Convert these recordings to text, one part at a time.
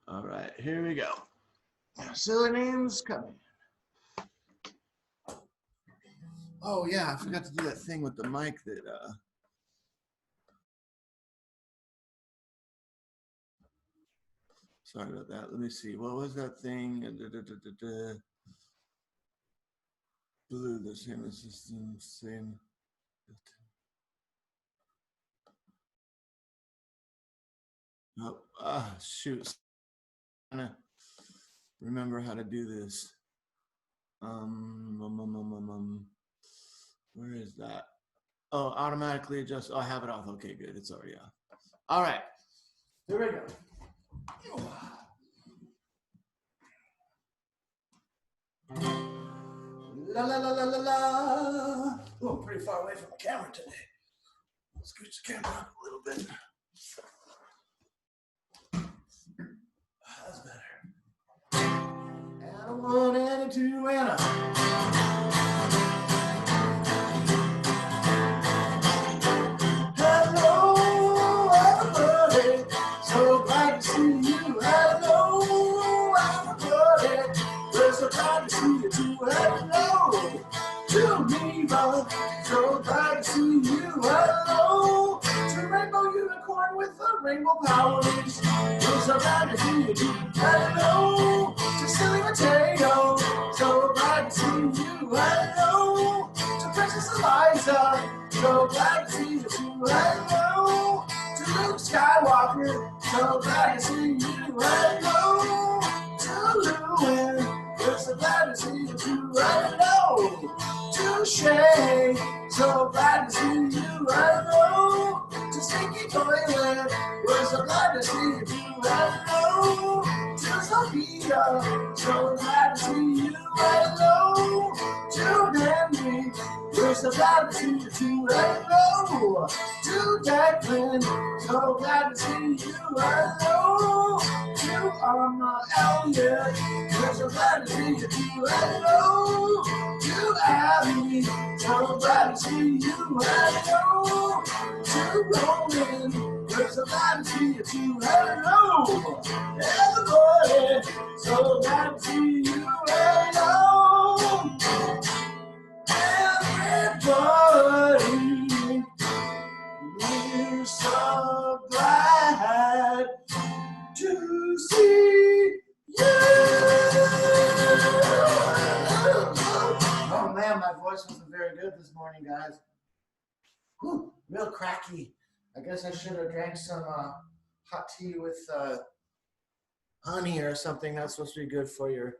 All right, here we go. Silly names coming. Oh yeah, I forgot to do that thing with the mic that sorry about that. Let me see. What was that thing? Blue, the same system, same. Oh, shoot. I'm trying to remember how to do this. Where is that? Oh, automatically adjust. Oh, I have it off. Okay, good. It's already off. All right. Here we go. La la la la la la. Oh, I'm pretty far away from the camera today. Let's scooch the camera up a little bit. That's better. And a 1 and a 2 and a. Hello, everybody. So glad to see you. Hello, everybody. We're so glad to see you too. Hello, to me, Mom. So glad to see you. Hello, to Rainbow Unicorn with the rainbow powers. We're so glad to see you too. Hello, to Silly Mateo. So glad to see you. Hello, to Princess Eliza. So glad to see you too. Hello, to Luke Skywalker. So glad to see you. Hello, to Lewin. We're so glad to see you too. Hello, to Shay. So glad to see you. Hello, to Stinky Toilet. We're so glad to see you too. Hello, to Sophia. So glad to see you. Hello, to Henry. We're so glad to see you too. Hello, to Declan. So glad to see you. Hello, to Elliot. We're so glad to see you too. Hello, to Abby. So glad to see you. Hello, to Roman. We're so glad to see you too. Hello, everybody. So glad to see you. Hello, everybody. We're so glad to see you. Oh man, my voice wasn't very good this morning, guys. Whew, real cracky. I guess I should have drank some hot tea with honey or something. That's supposed to be good for your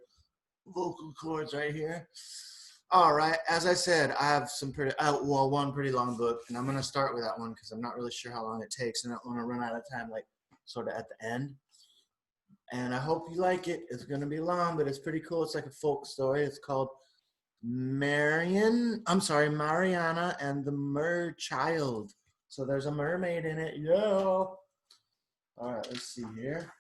vocal cords right here. All right, as I said, I have some one pretty long book, and I'm going to start with that one because I'm not really sure how long it takes, and I don't want to run out of time, like sort of at the end. And I hope you like it. It's going to be long, but it's pretty cool. It's like a folk story. It's called Mariana and the Mer Child. So there's a mermaid in it. Yeah. All right, let's see here.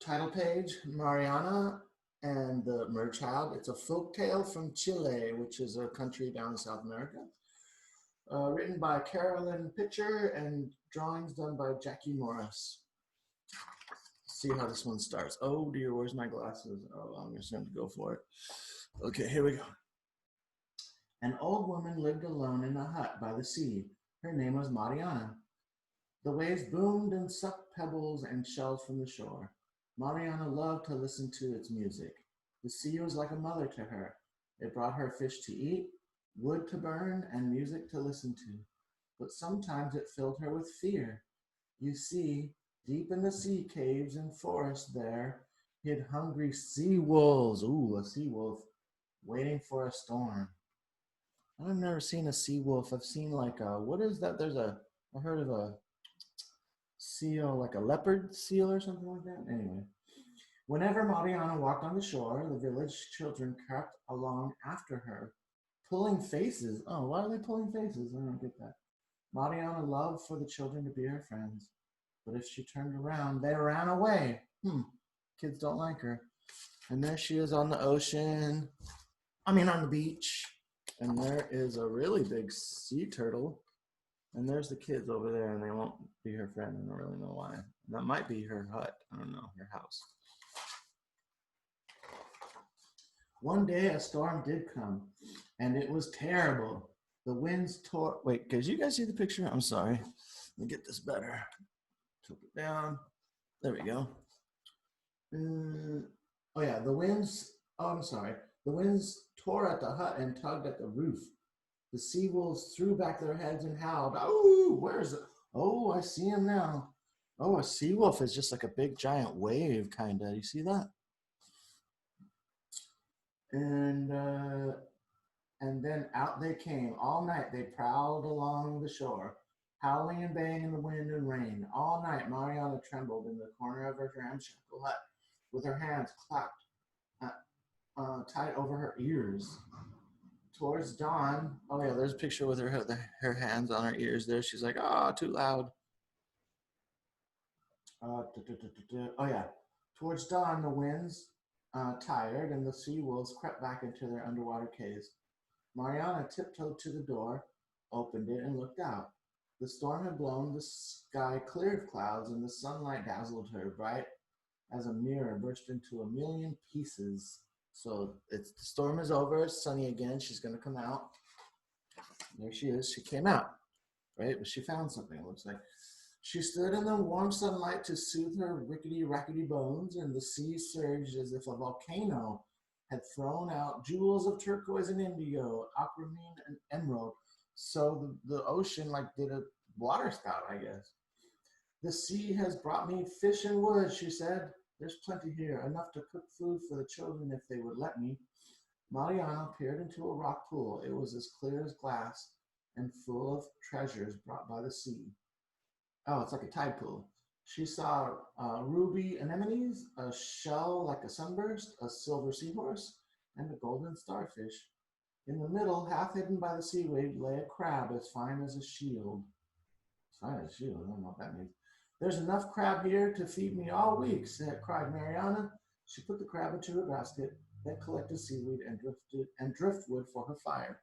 Title page, Mariana and the Mer Child. It's a folk tale from Chile, which is a country down in South America. Written by Carolyn Pitcher and drawings done by Jackie Morris. Let's see how this one starts. Oh dear, where's my glasses? Oh, I'm just going to go for it. Okay, here we go. An old woman lived alone in a hut by the sea. Her name was Mariana. The waves boomed and sucked pebbles and shells from the shore. Mariana loved to listen to its music. The sea was like a mother to her. It brought her fish to eat, wood to burn, and music to listen to. But sometimes it filled her with fear. You see, deep in the sea caves and forests there hid hungry sea wolves. Ooh, a sea wolf waiting for a storm. I've never seen a sea wolf. I've seen like what is that? I heard of a seal, like a leopard seal or something like that. Anyway, whenever Mariana walked on the shore, the village children crept along after her, pulling faces. Oh, why are they pulling faces? I don't get that. Mariana loved for the children to be her friends, but if she turned around, they ran away. Kids don't like her. And there she is on the ocean. On the beach. And there is a really big sea turtle. And there's the kids over there, and they won't be her friend. I don't really know why. That might be her hut. I don't know, her house. One day a storm did come, and it was terrible. The winds tore. Wait, could you guys see the picture? I'm sorry. Let me get this better. Tilt it down. There we go. Oh yeah, the winds. Oh, I'm sorry. The winds tore at the hut and tugged at the roof. The sea wolves threw back their heads and howled. Oh, where's it? Oh, I see him now. Oh, a sea wolf is just like a big giant wave, kind of. You see that? And then out they came. All night they prowled along the shore, howling and baying in the wind and rain. All night Mariana trembled in the corner of her ramshackle hut, with her hands clapped tight over her ears. Towards dawn, oh yeah, there's a picture with her hands on her ears there. She's like, oh, too loud. Oh yeah, towards dawn, the winds tired and the sea wolves crept back into their underwater caves. Mariana tiptoed to the door, opened it, and looked out. The storm had blown the sky clear of clouds, and the sunlight dazzled her, bright as a mirror, burst into a million pieces. So the storm is over. It's sunny again. She's going to come out. There she is. She came out, right? But she found something, it looks like. She stood in the warm sunlight to soothe her rickety bones, and the sea surged as if a volcano had thrown out jewels of turquoise and indigo, aquamarine and emerald. So the ocean like did a water spout, I guess. The sea has brought me fish and wood, she said. There's plenty here, enough to cook food for the children if they would let me. Mariana peered into a rock pool. It was as clear as glass and full of treasures brought by the sea. Oh, it's like a tide pool. She saw ruby anemones, a shell like a sunburst, a silver seahorse, and a golden starfish. In the middle, half hidden by the seaweed, lay a crab as fine as a shield. Fine as a shield, I don't know what that means. There's enough crab here to feed me all week, cried Mariana. She put the crab into her basket, then collected seaweed and driftwood for her fire.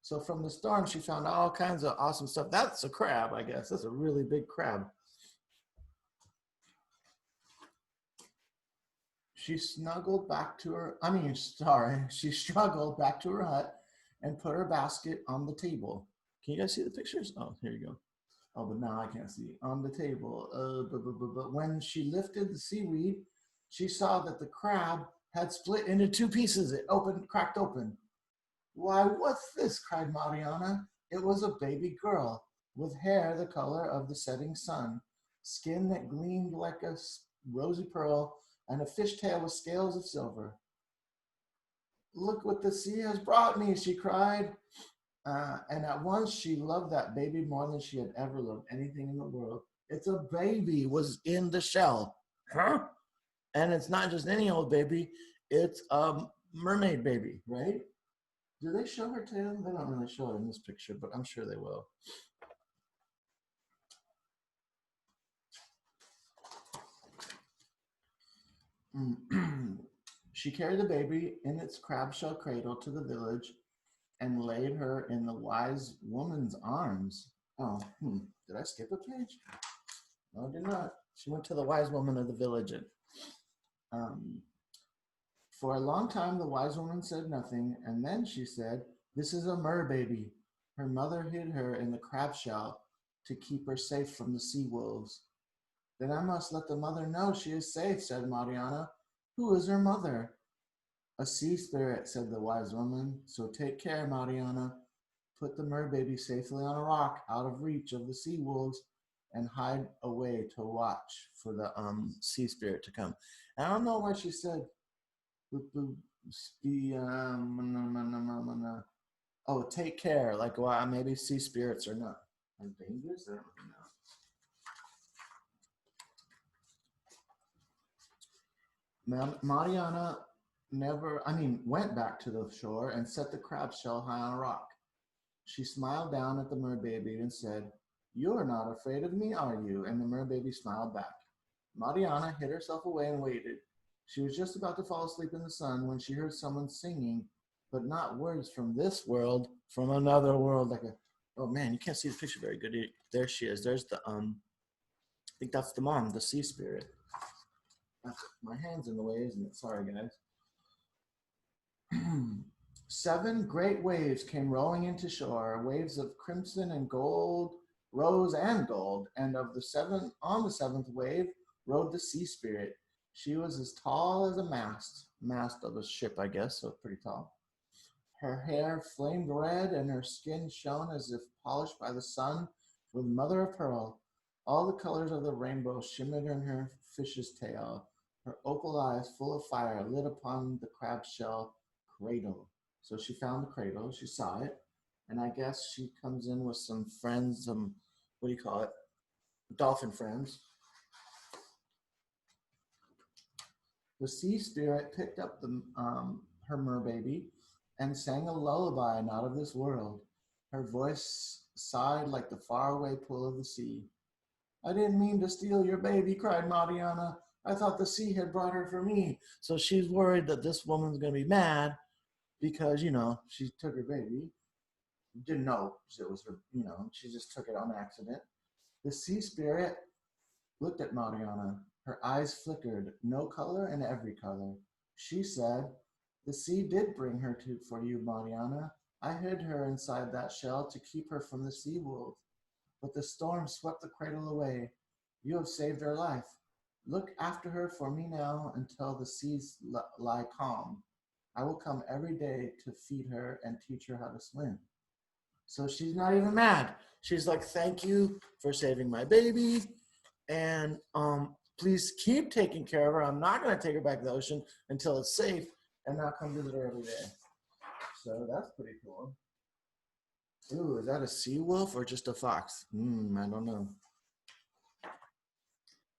So from the storm, she found all kinds of awesome stuff. That's a crab, I guess. That's a really big crab. She struggled back to her hut and put her basket on the table. Can you guys see the pictures? Oh, here you go. Oh, but now I can't see. On the table. But when she lifted the seaweed, she saw that the crab had split into two pieces. It cracked open. Why, what's this? Cried Mariana. It was a baby girl with hair the color of the setting sun, skin that gleamed like a rosy pearl, and a fishtail with scales of silver. Look what the sea has brought me, she cried. And at once she loved that baby more than she had ever loved anything in the world. It's a baby was in the shell. Huh? And it's not just any old baby. It's a mermaid baby, right? Do they show her tail? They don't really show it in this picture, but I'm sure they will. She carried the baby in its crab shell cradle to the village and laid her in the wise woman's arms. Oh, did I skip a page? No, I did not. She went to the wise woman of the village. For a long time, the wise woman said nothing, and then she said, "This is a mer baby." Her mother hid her in the crab shell to keep her safe from the sea wolves. Then I must let the mother know she is safe, said Mariana. Who is her mother? A sea spirit, said the wise woman. So take care, Mariana. Put the mer baby safely on a rock out of reach of the sea wolves and hide away to watch for the sea spirit to come. And I don't know why she said, oh, take care. Like, well, maybe sea spirits are not dangerous. I don't know. Mariana went back to the shore and set the crab shell high on a rock. She smiled down at the mer baby and said, "You're not afraid of me, are you?" And the mer baby smiled back. Mariana hid herself away and waited. She was just about to fall asleep in the sun when she heard someone singing but not words from this world, from another world. Like a, oh man, you can't see the picture very good. There she is. There's the I think that's the mom, the sea spirit. My hand's in the way, isn't it? Sorry, guys. 7 great waves came rolling into shore, waves of crimson and gold, rose and gold, and on the seventh wave rode the sea spirit. She was as tall as a mast of a ship, I guess, so pretty tall. Her hair flamed red, and her skin shone as if polished by the sun with mother of pearl. All the colors of the rainbow shimmered in her fish's tail. Her opal eyes, full of fire, lit upon the crab shell cradle. So she found the cradle, she saw it, and I guess she comes in with some friends, what do you call it? Dolphin friends. The sea spirit picked up her merbaby and sang a lullaby not of this world. Her voice sighed like the faraway pull of the sea. I didn't mean to steal your baby, cried Mariana. I thought the sea had brought her for me. So she's worried that this woman's going to be mad because, she took her baby. Didn't know it was her, she just took it on accident. The sea spirit looked at Mariana. Her eyes flickered, no color and every color. She said, the sea did bring her for you, Mariana. I hid her inside that shell to keep her from the sea wolves. But the storm swept the cradle away. You have saved her life. Look after her for me now until the seas lie calm. I will come every day to feed her and teach her how to swim. So she's not even mad. She's like, thank you for saving my baby. And please keep taking care of her. I'm not going to take her back to the ocean until it's safe, and I'll come visit her every day. So that's pretty cool. Ooh, is that a sea wolf or just a fox? I don't know.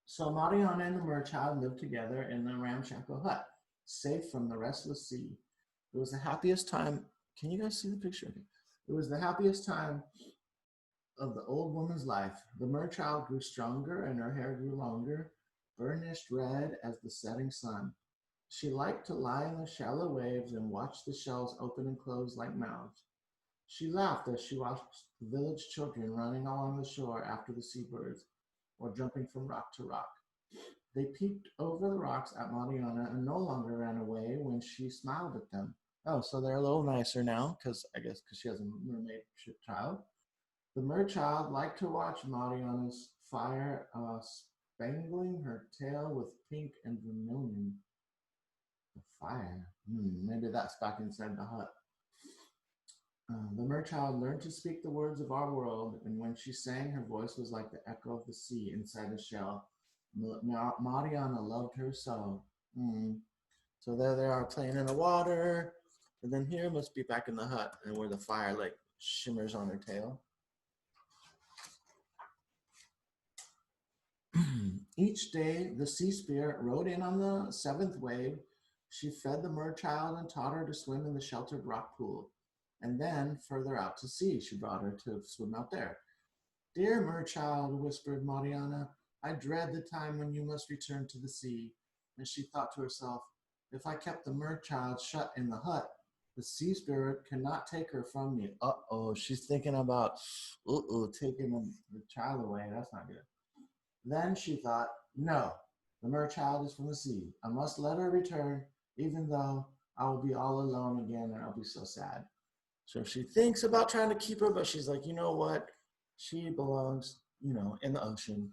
So Mariana and the merchild lived together in the ramshackle hut, safe from the restless sea. It was the happiest time. Can you guys see the picture? It was the happiest time of the old woman's life. The merchild grew stronger and her hair grew longer, burnished red as the setting sun. She liked to lie in the shallow waves and watch the shells open and close like mouths. She laughed as she watched the village children running along the shore after the seabirds or jumping from rock to rock. They peeked over the rocks at Mariana and no longer ran away when she smiled at them. Oh, so they're a little nicer now, because she has a mermaid child. The merchild liked to watch Mariana's fire, spangling her tail with pink and vermilion. The fire. Maybe that's back inside the hut. The merchild learned to speak the words of our world, and when she sang, her voice was like the echo of the sea inside the shell. Mariana loved her so. So there they are playing in the water, and then here must be back in the hut, and where the fire like shimmers on her tail. Each day, the sea spirit rode in on the 7th wave. She fed the merchild and taught her to swim in the sheltered rock pool. And then, further out to sea, she brought her to swim out there. Dear merchild, whispered Mariana, I dread the time when you must return to the sea. And she thought to herself, if I kept the merchild shut in the hut, the sea spirit cannot take her from me. Uh-oh, she's thinking about, taking the child away. That's not good. Then she thought, no, the merchild is from the sea. I must let her return, even though I will be all alone again and I'll be so sad. So she thinks about trying to keep her, but she's like, you know what? She belongs, in the ocean.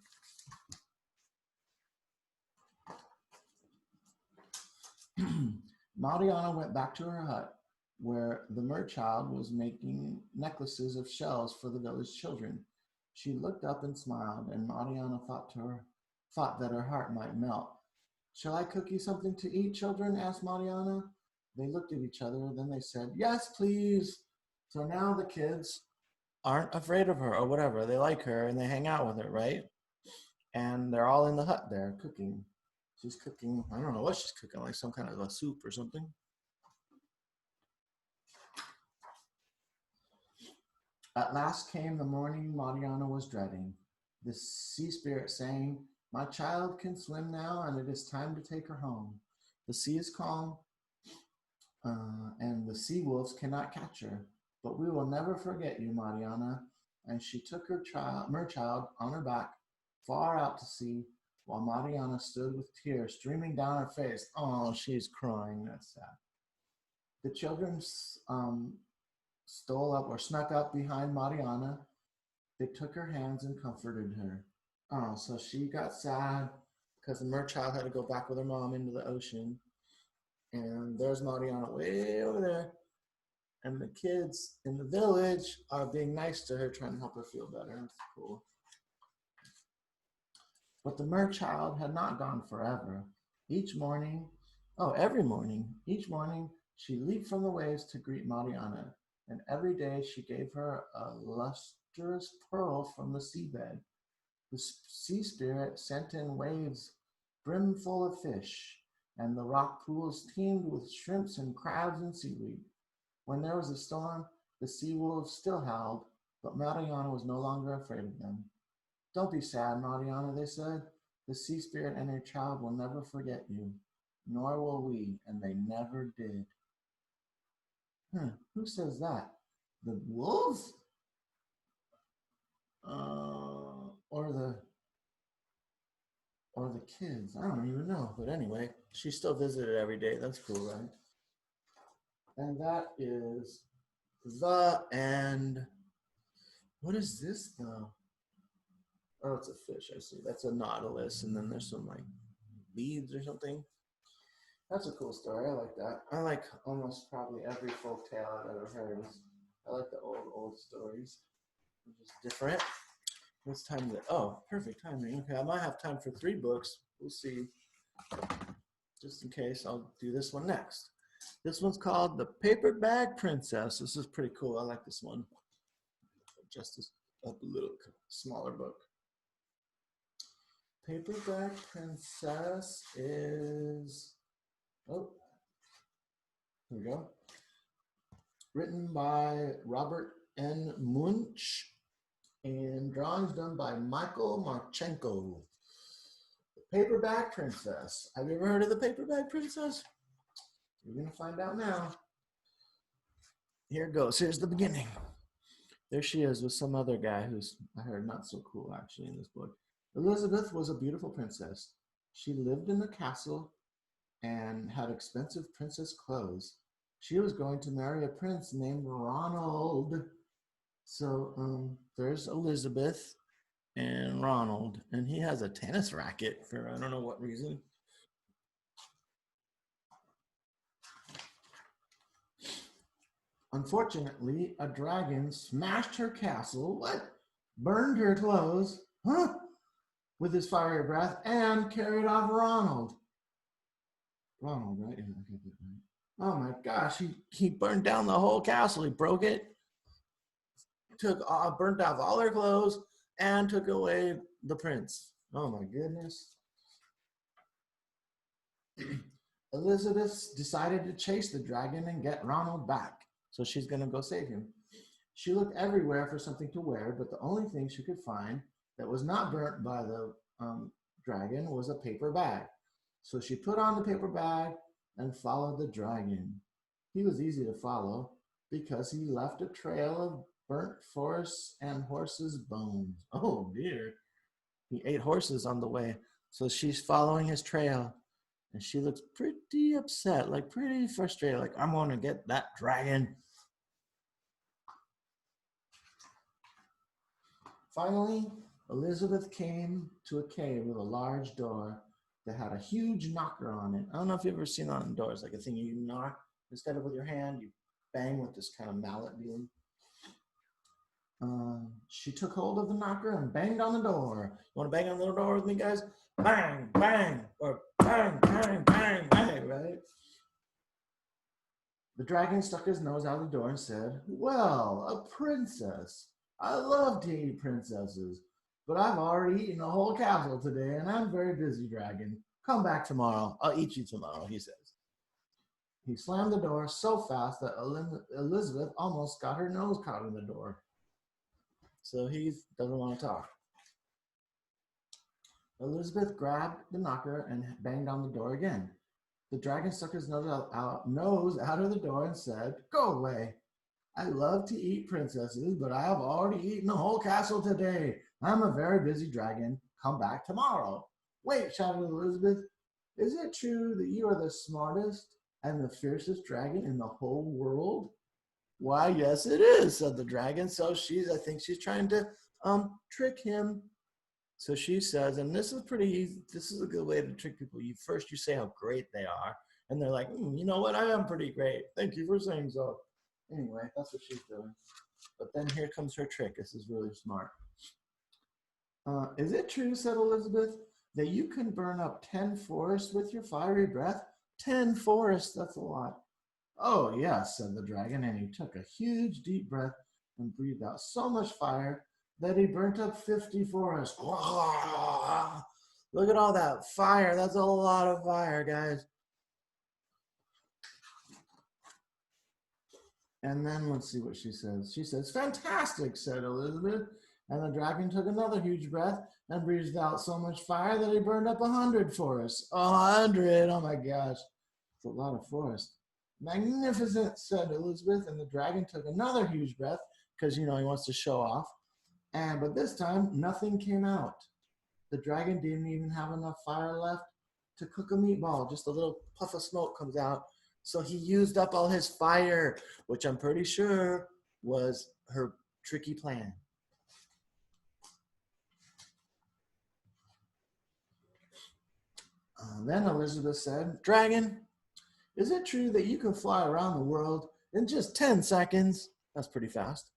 Mariana went back to her hut, where the merchild was making necklaces of shells for the village children. She looked up and smiled, and Mariana thought that her heart might melt. Shall I cook you something to eat, children? Asked Mariana. They looked at each other, then they said, yes, please. So now the kids aren't afraid of her or whatever. They like her and they hang out with her, right? And they're all in the hut there cooking. She's cooking, I don't know what she's cooking, like some kind of a soup or something. At last came the morning Mariana was dreading. The sea spirit saying, my child can swim now and it is time to take her home. The sea is calm and the sea wolves cannot catch her. But we will never forget you, Mariana. And she took her child, Merchild on her back, far out to sea, while Mariana stood with tears streaming down her face. Oh, she's crying. That's sad. The children stole up or snuck up behind Mariana. They took her hands and comforted her. Oh, so she got sad because the Merchild had to go back with her mom into the ocean. And there's Mariana way over there. And the kids in the village are being nice to her, trying to help her feel better. That's cool. But the Merchild had not gone forever. Each morning, every morning, each morning, she leaped from the waves to greet Mariana, and every day she gave her a lustrous pearl from the seabed. The sea spirit sent in waves brimful of fish, and the rock pools teemed with shrimps and crabs and seaweed. When there was a storm, the sea wolves still howled, but Mariana was no longer afraid of them. Don't be sad, Mariana, they said. The sea spirit and her child will never forget you, nor will we, and they never did. Who says that? The wolves? Or the kids? I don't even know. But anyway, she still visited every day. That's cool, right? And that is the end. What is this though? Oh, it's a fish. I see. That's a nautilus, and then there's some like beads or something. That's a cool story. I like that. I like almost probably every folk tale I've ever heard. I like the old stories, which is different. What's time? Oh, perfect timing. Okay, I might have time for 3 books. We'll see. Just in case, I'll do this one next. This one's called The Paper Bag Princess. This is pretty cool. I like this one. Just a little smaller book. Paper Bag Princess is, here we go. Written by Robert N. Munch and drawings done by Michael Marchenko. The Paperback Princess. Have you ever heard of the Paperback Princess? You're going to find out now. Here it goes. Here's the beginning. There she is with some other guy who's, I heard, not so cool actually in this book. Elizabeth was a beautiful princess. She lived in a castle and had expensive princess clothes. She was going to marry a prince named Ronald. So there's Elizabeth and Ronald, and he has a tennis racket for I don't know what reason. Unfortunately, a dragon smashed her castle, burned her clothes, with his fiery breath, and carried off Ronald. Ronald, right? Yeah, okay, oh my gosh, he burned down the whole castle. He broke it, burnt off all her clothes, and took away the prince. Oh my goodness. Elizabeth decided to chase the dragon and get Ronald back. So she's going to go save him. She looked everywhere for something to wear, but the only thing she could find that was not burnt by the dragon was a paper bag. So she put on the paper bag and followed the dragon. He was easy to follow because he left a trail of burnt forest and horses' bones. Oh dear. He ate horses on the way. So she's following his trail. And she looks pretty upset, like pretty frustrated, like, I'm going to get that dragon. Finally, Elizabeth came to a cave with a large door that had a huge knocker on it. I don't know if you've ever seen that on doors, like a thing you knock, instead of with your hand, you bang with this kind of mallet deal. She took hold of the knocker and banged on the door. You want to bang on the door with me, guys? Bang, bang, or bang, bang, bang, bang, right? The dragon stuck his nose out the door and said, well, a princess. I love to eat princesses, but I've already eaten a whole castle today and I'm very busy, dragon. Come back tomorrow. I'll eat you tomorrow, he says. He slammed the door so fast that Elizabeth almost got her nose caught in the door. So he doesn't want to talk. Elizabeth grabbed the knocker and banged on the door again. The dragon stuck his nose out of the door and said, "Go away. I love to eat princesses, but I have already eaten the whole castle today. I'm a very busy dragon. Come back tomorrow." "Wait," shouted Elizabeth. "Is it true that you are the smartest and the fiercest dragon in the whole world?" "Why, yes, it is," said the dragon. So I think she's trying to trick him. So she says, and this is pretty easy. This is a good way to trick people. You say how great they are, and they're like, "You know what? I am pretty great. Thank you for saying so." Anyway, that's what she's doing. But then here comes her trick. This is really smart. "Is it true," said Elizabeth, "that you can burn up 10 forests with your fiery breath?" 10 forests, that's a lot. "Oh, yes," said the dragon, and he took a huge deep breath and breathed out so much fire that he burnt up 50 forests. Look at all that fire. That's a lot of fire, guys. And then let's see what she says. She says, "Fantastic," said Elizabeth. And the dragon took another huge breath and breathed out so much fire that he burned up 100 forests. 100, oh my gosh. It's a lot of forest. "Magnificent," said Elizabeth. And the dragon took another huge breath because, he wants to show off. But this time, nothing came out. The dragon didn't even have enough fire left to cook a meatball. Just a little puff of smoke comes out. So he used up all his fire, which I'm pretty sure was her tricky plan. Then Elizabeth said, "Dragon, is it true that you can fly around the world in just 10 seconds? That's pretty fast."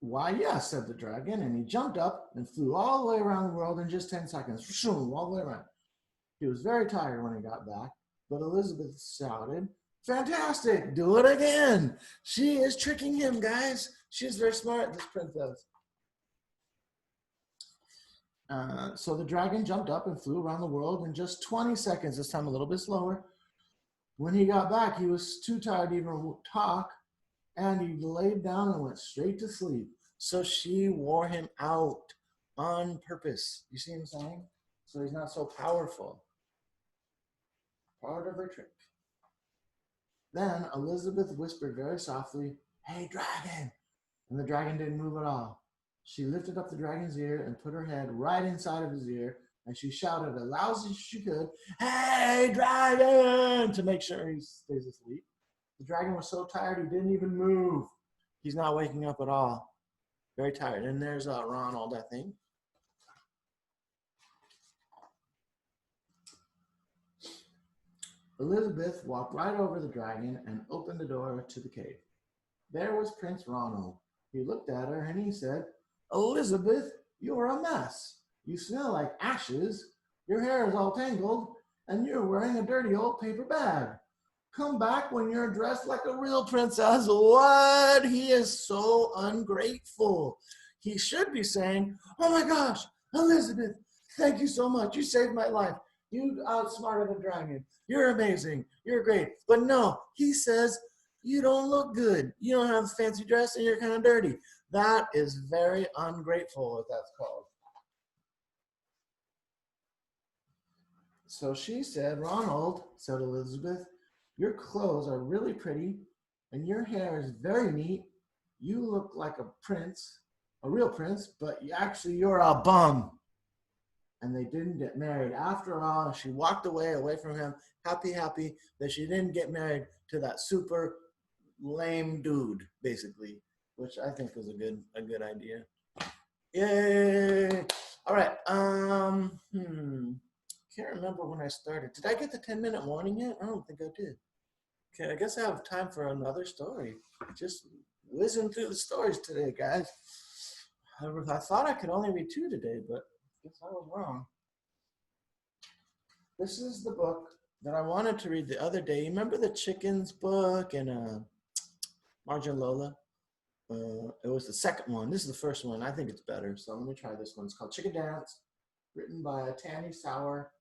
"Why, yes," said the dragon, and he jumped up and flew all the way around the world in just 10 seconds. All the way around. He was very tired when he got back, but Elizabeth shouted, "Fantastic! Do it again!" She is tricking him, guys. She's very smart, this princess. So the dragon jumped up and flew around the world in just 20 seconds, this time a little bit slower. When he got back, he was too tired to even talk, and he laid down and went straight to sleep. So she wore him out on purpose. You see what I'm saying? So he's not so powerful. Part of her trick. Then Elizabeth whispered very softly, "Hey, dragon!" And the dragon didn't move at all. She lifted up the dragon's ear and put her head right inside of his ear, and she shouted as loud as she could, "Hey, dragon!" to make sure he stays asleep. The dragon was so tired he didn't even move. He's not waking up at all. Very tired. And there's Ronald, I think. Elizabeth walked right over the dragon and opened the door to the cave. There was Prince Ronald. He looked at her and he said, "Elizabeth, you're a mess. You smell like ashes, your hair is all tangled, and you're wearing a dirty old paper bag. Come back when you're dressed like a real princess." What? He is so ungrateful. He should be saying, "Oh my gosh, Elizabeth, thank you so much. You saved my life. You outsmarted the dragon. You're amazing. You're great." But no, he says, "You don't look good. You don't have a fancy dress and you're kind of dirty." That is very ungrateful, what that's called. So she said, "Ronald," said Elizabeth, "your clothes are really pretty and your hair is very neat. You look like a prince, a real prince, but you're a bum." And they didn't get married. After all, she walked away from him, happy that she didn't get married to that super lame dude, basically, which I think was a good idea. Yay! All right. Can't remember when I started. Did I get the 10-minute warning yet? I don't think I did. Okay, I guess I have time for another story. Just whizzing through the stories today, guys. I thought I could only read 2 today, but I guess I was wrong. This is the book that I wanted to read the other day. You remember the chickens book and Marge and Lola? It was the second one. This is the first one. I think it's better. So let me try this one. It's called Chicken Dance, written by Tanny Sauer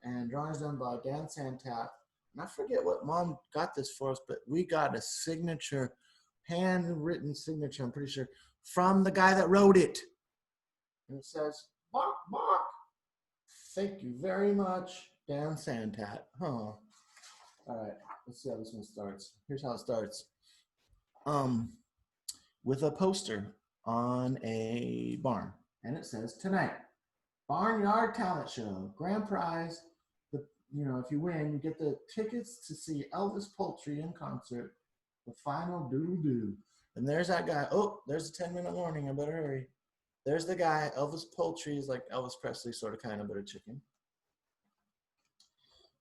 and drawings done by Dan Santat. And I forget what Mom got this for us, but we got a signature, handwritten signature, I'm pretty sure, from the guy that wrote it. And it says, "Bark, bark. Thank you very much, Dan Santat." Huh. All right, let's see how this one starts. Here's how it starts. With a poster on a barn, and it says tonight, Barnyard Talent Show, grand prize. If you win, you get the tickets to see Elvis Poultry in concert, the final doodle-doo. And there's that guy. Oh, there's a 10-minute warning. I better hurry. There's the guy. Elvis Poultry is like Elvis Presley, sort of, kind of, but a chicken.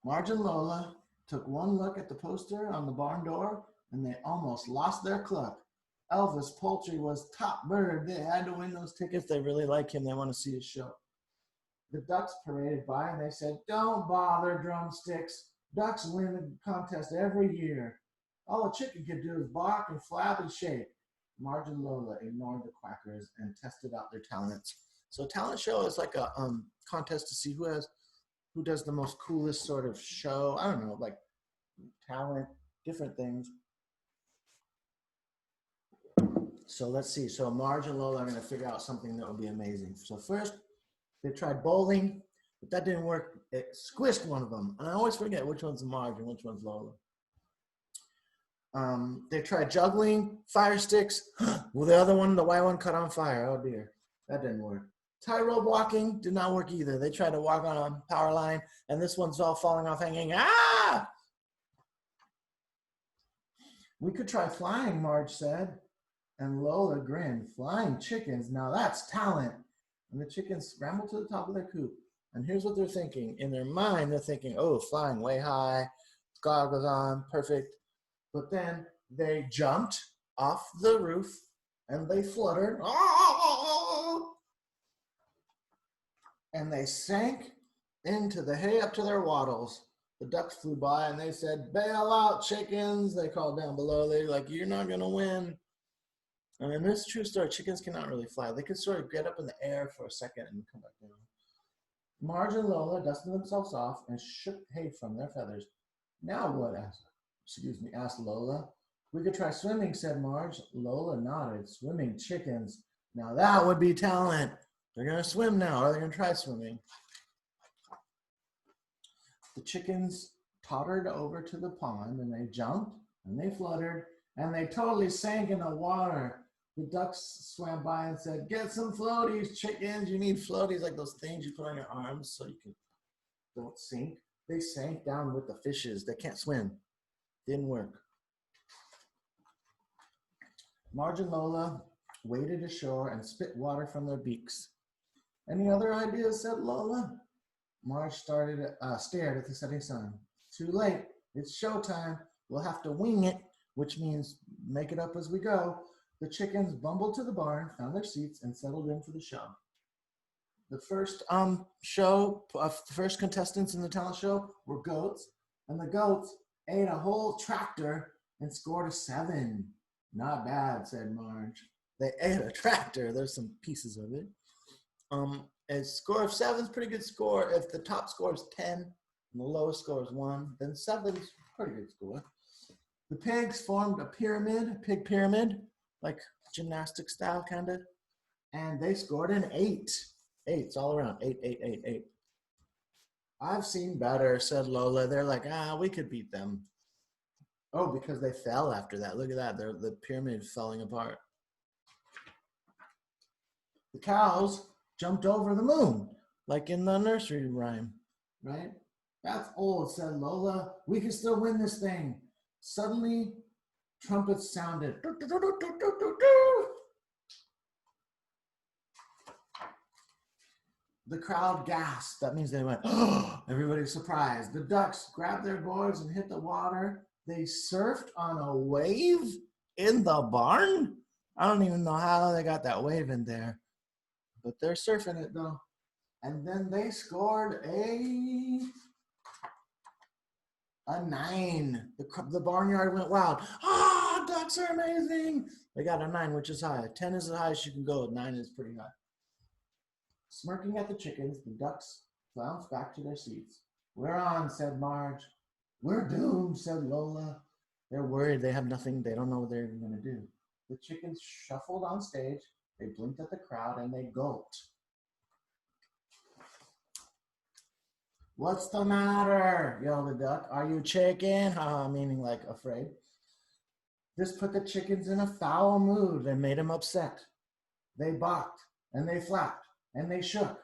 Marge and Lola took one look at the poster on the barn door, and they almost lost their cluck. Elvis Poultry was top bird. They had to win those tickets. They really like him. They want to see his show. The ducks paraded by, and they said, "Don't bother, drumsticks. Ducks win the contest every year. All a chicken can do is bark and flap and shake." Marge and Lola ignored the quackers and tested out their talents. So a talent show is like a contest to see who does the most coolest sort of show. I don't know, like talent, different things. So let's see. So Marge and Lola are going to figure out something that will be amazing. So first, they tried bowling, but that didn't work. It squished one of them. And I always forget which one's Marge and which one's Lola. They tried juggling, fire sticks. Well, the other one, the white one, caught on fire. Oh dear, that didn't work. Tightrope walking did not work either. They tried to walk on a power line, and this one's all falling off, hanging. Ah! We could try flying, Marge said. And Lola grinned. Flying chickens, now that's talent. And the chickens scrambled to the top of their coop. And here's what they're thinking. In their mind, they're thinking, oh, flying way high, goggles on, perfect. But then they jumped off the roof and they fluttered. And they sank into the hay up to their wattles. The ducks flew by and they said, "Bail out, chickens." They called down below. They're like, "You're not going to win." And this is a true story. Chickens cannot really fly. They can sort of get up in the air for a second and come back down. Marge and Lola dusted themselves off and shook hay from their feathers. "Now what?" asked Lola. "We could try swimming," said Marge. Lola nodded. "Swimming chickens. Now that would be talent. They're going to swim now, or they're going to try swimming." The chickens tottered over to the pond, and they jumped, and they fluttered, and they totally sank in the water. The ducks swam by and said, "Get some floaties, chickens. You need floaties, like those things you put on your arms so you don't sink." They sank down with the fishes. They can't swim. Didn't work. Marge and Lola waded ashore and spit water from their beaks. "Any other ideas?" said Lola. Marge stared at the setting sun. "Too late. It's showtime. We'll have to wing it," which means make it up as we go. The chickens bumbled to the barn, found their seats, and settled in for the show. The first the first contestants in the talent show were goats, and the goats ate a whole tractor and scored a 7. "Not bad," said Marge. They ate a tractor. There's some pieces of it. A score of 7 is a pretty good score. If the top score is 10 and the lowest score is 1, then 7 is a pretty good score. The pigs formed a pig pyramid, like gymnastic style kind of, and they scored an 8. 8s all around. 8, 8, 8, 8. "I've seen better," said Lola. They're like, we could beat them. Oh, because they fell after that. Look at that. The pyramid falling apart. The cows jumped over the moon, like in the nursery rhyme, right? "That's old," said Lola. "We can still win this thing." Suddenly, trumpets sounded. The crowd gasped. That means they went, "Oh!" Everybody's surprised. The ducks grabbed their boards and hit the water. They surfed on a wave in the barn. I don't even know how they got that wave in there, but they're surfing it though. And then they scored a 9. The barnyard went wild. Ducks are amazing. They got a 9, which is high. 10 is the highest you can go. 9 is pretty high. Smirking at the chickens, the ducks flounced back to their seats. "We're on," said Marge. "We're doomed," said Lola. They're worried. They have nothing. They don't know what they're going to do. The chickens shuffled on stage. They blinked at the crowd and they gulped. What's the matter? Yelled the duck. Are you chicken? Haha, meaning like afraid. This put the chickens in a foul mood and made them upset. They balked and they flapped and they shook.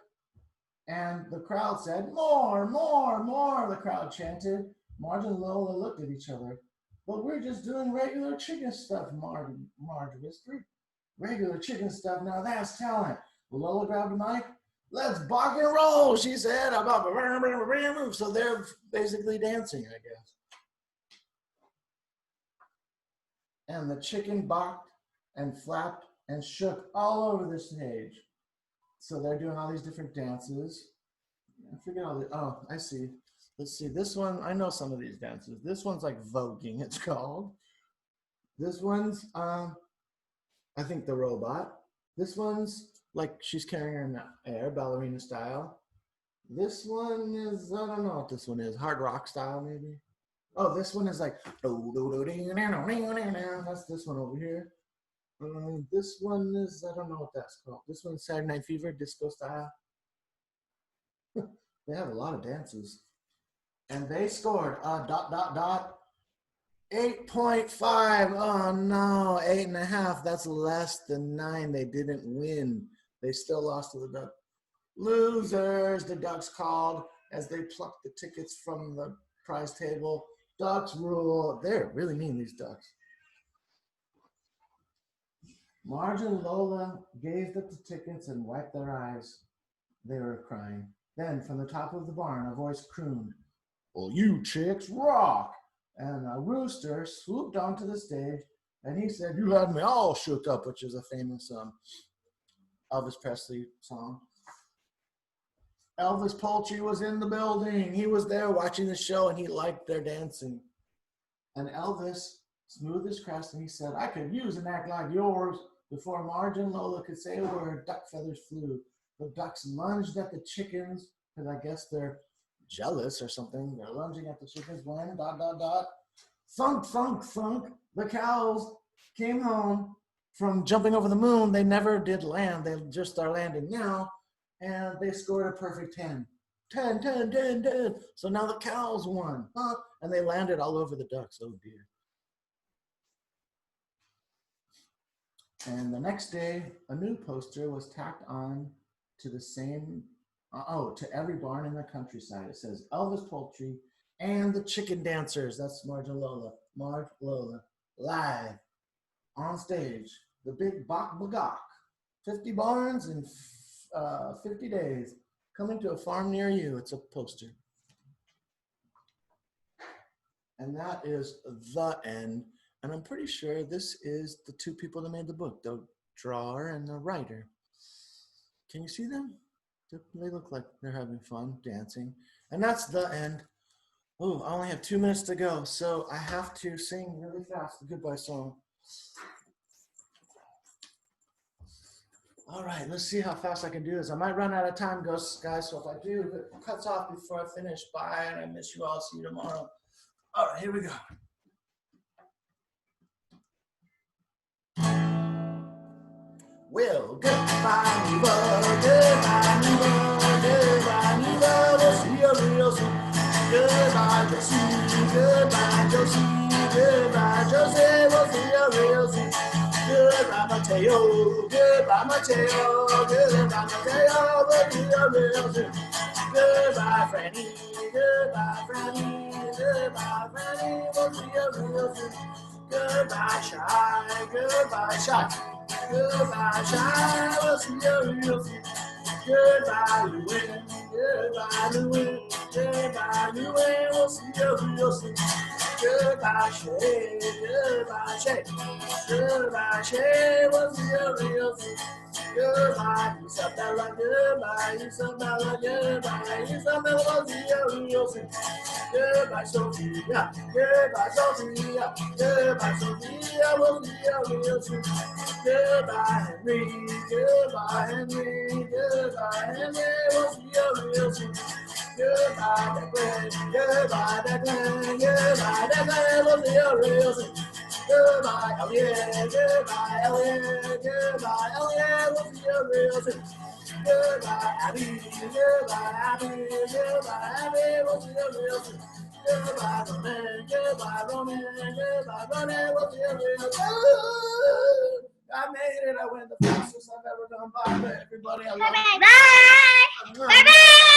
And the crowd said, more, more, more, the crowd chanted. Marge and Lola looked at each other. But we're just doing regular chicken stuff, Marge whispered. Regular chicken stuff, now that's talent. Lola grabbed the mic. Let's bark and roll, she said. So they're basically dancing, I guess. And the chicken barked and flapped and shook all over the stage. So they're doing all these different dances. I forget all the, oh, I see. Let's see, this one, I know some of these dances. This one's like voguing, it's called. This one's, I think the robot. This one's like she's carrying her in the air, ballerina style. This one is, I don't know what this one is, hard rock style maybe. Oh, this one is like, that's this one over here. This one is, I don't know what that's called. This one's Saturday Night Fever, disco style. They have a lot of dances. And they scored 8.5. Oh no, 8.5. That's less than 9. They didn't win. They still lost to the Ducks. Losers, the Ducks called as they plucked the tickets from the prize table. Ducks rule. They're really mean, these Ducks. Marge and Lola gazed at the tickets and wiped their eyes. They were crying. Then, from the top of the barn, a voice crooned, "Well, you chicks rock!" And a rooster swooped onto the stage, and he said, "You had me all shook up," which is a famous Elvis Presley song. Elvis Poultry was in the building. He was there watching the show, and he liked their dancing. And Elvis smoothed his crest, and he said, "I could use an act like yours." Before Marge and Lola could say a word, duck feathers flew. The ducks lunged at the chickens, because I guess they're jealous or something. They're lunging at the chickens when ... Thunk, thunk, thunk. The cows came home from jumping over the moon. They never did land. They just are landing now. And they scored a perfect 10. 10, 10, 10, 10. So now the cows won. Huh? And they landed all over the ducks. Oh, dear. And the next day, a new poster was tacked on to the same, to every barn in the countryside. It says, Elvis Poultry and the Chicken Dancers. That's Marge and Lola. Marge, Lola, live on stage. The Big Bok Bagok. 50 barns in 50 days. Coming to a farm near you. It's a poster. And that is the end. And I'm pretty sure this is the two people that made the book, the drawer and the writer. Can you see them? They look like they're having fun dancing. And that's the end. Oh, I only have 2 minutes to go, so I have to sing really fast the goodbye song. All right, let's see how fast I can do this. I might run out of time, guys, so if I do, if it cuts off before I finish, bye, and I miss you all. See you tomorrow. All right, here we go. Well, goodbye, Neva, goodbye, Neva, goodbye, Neva, we'll see you real soon. Goodbye, Josie, goodbye, Josie, goodbye, Josie, we'll see you real soon. Goodbye, Mateo, goodbye, Mateo, goodbye, Mateo, we'll see you real soon. Goodbye, Franny, goodbye, Franny, goodbye, Franny, we'll see you real soon. Goodbye, Shy, goodbye, Shy. Goodbye, Shy, we'll see you real soon. Goodbye, Llewyn, goodbye, Llewyn, goodbye, Llewyn, we'll see you real soon. Goodbye, Shay, goodbye, Shay, goodbye, Shay, we'll see you real soon. Goodbye, Isabella, goodbye, Isabella, goodbye, Isabella, we'll see you real soon. Goodbye, Sophia, goodbye, Sophia, goodbye, Sophia, we'll see you real soon. Goodbye, Henry, goodbye, Henry, goodbye, Henry, we'll see you real soon. Goodbye, Declan, goodbye, Declan, goodbye, Declan, we'll see you real soon. Goodbye, Elliot, goodbye, Elliot, goodbye, Elliot, we'll see you real soon. Goodbye, Abby. Goodbye, Abby. Goodbye, Abby. We'll see you real soon. Goodbye, Roman. Goodbye, Roman. Goodbye, Roman. We'll see you real soon. I made it. I went the fastest I've ever done. Bye, everybody. I love you. Bye. Bye. Bye.